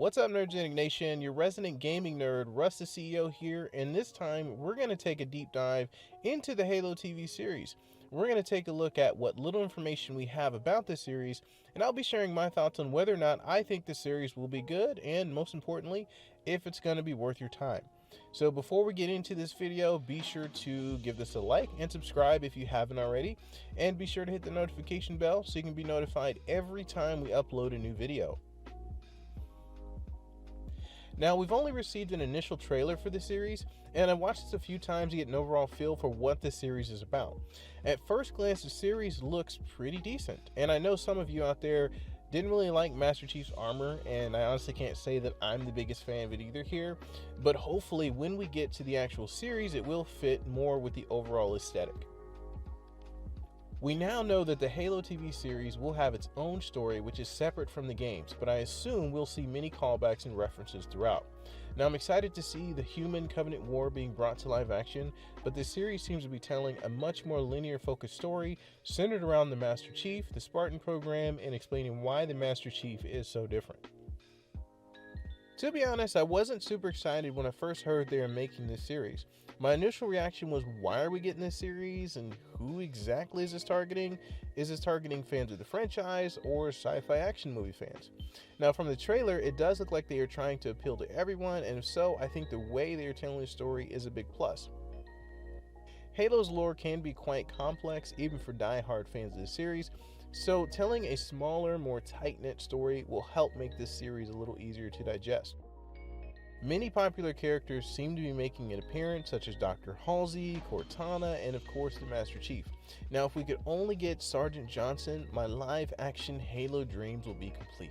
What's up, Nerdgenic Nation? Your resident gaming nerd, Russ the CEO here, and this time we're going to take a deep dive into the Halo TV series. We're going to take a look at what little information we have about the series, and I'll be sharing my thoughts on whether or not I think the series will be good, and most importantly, if it's going to be worth your time. So before we get into this video, be sure to give this a like and subscribe if you haven't already, and be sure to hit the notification bell so you can be notified every time we upload a new video. Now, we've only received an initial trailer for the series, and I've watched this a few times to get an overall feel for what the series is about. At first glance, the series looks pretty decent, and I know some of you out there didn't really like Master Chief's armor, and I honestly can't say that I'm the biggest fan of it either here, but hopefully when we get to the actual series, it will fit more with the overall aesthetic. We now know that the Halo TV series will have its own story which is separate from the games, but I assume we'll see many callbacks and references throughout. Now, I'm excited to see the human Covenant War being brought to live action, but this series seems to be telling a much more linear focused story centered around the Master Chief, the Spartan program, and explaining why the Master Chief is so different. To be honest, I wasn't super excited when I first heard they were making this series. My initial reaction was, why are we getting this series, and who exactly is this targeting? Is this targeting fans of the franchise or sci-fi action movie fans? Now, from the trailer, it does look like they are trying to appeal to everyone, and if so, I think the way they are telling the story is a big plus. Halo's lore can be quite complex, even for die-hard fans of the series, so telling a smaller, more tight-knit story will help make this series a little easier to digest. Many popular characters seem to be making an appearance, such as Dr. Halsey, Cortana, and of course the Master Chief. Now, if we could only get Sergeant Johnson, my live-action Halo dreams will be complete.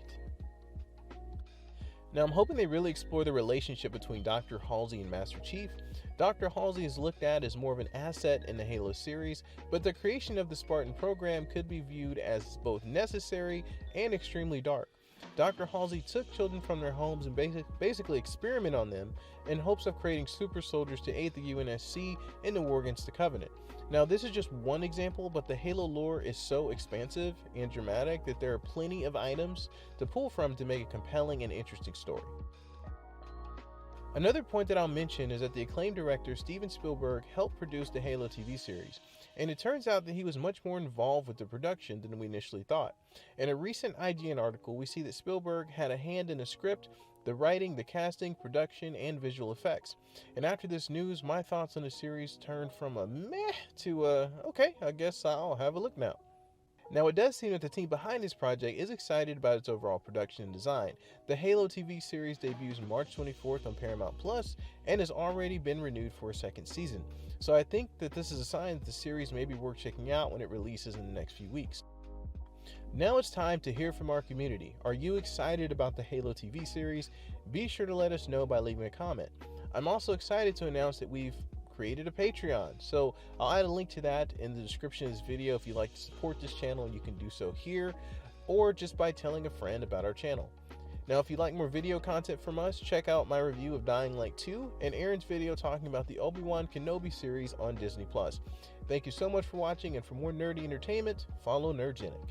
Now, I'm hoping they really explore the relationship between Dr. Halsey and Master Chief. Dr. Halsey is looked at as more of an asset in the Halo series, but the creation of the Spartan program could be viewed as both necessary and extremely dark. Dr. Halsey took children from their homes and basically experimented on them in hopes of creating super soldiers to aid the UNSC in the war against the Covenant. Now, this is just one example, but the Halo lore is so expansive and dramatic that there are plenty of items to pull from to make a compelling and interesting story. Another point that I'll mention is that the acclaimed director Steven Spielberg helped produce the Halo TV series, and it turns out that he was much more involved with the production than we initially thought. In a recent IGN article, we see that Spielberg had a hand in the script, the writing, the casting, production, and visual effects. And after this news, my thoughts on the series turned from a meh to okay, I guess I'll have a look now. Now, it does seem that the team behind this project is excited about its overall production and design. The Halo TV series debuts March 24th on Paramount Plus and has already been renewed for a second season. So I think that this is a sign that the series may be worth checking out when it releases in the next few weeks. Now it's time to hear from our community. Are you excited about the Halo TV series? Be sure to let us know by leaving a comment. I'm also excited to announce that we've created a Patreon, so I'll add a link to that in the description of this video. If you'd like to support this channel, you can do so here, or just by telling a friend about our channel. Now, if you'd like more video content from us, check out my review of Dying Light 2 and Aaron's video talking about the Obi-Wan Kenobi series on Disney+. Thank you so much for watching, and for more nerdy entertainment, follow Nerdgenic.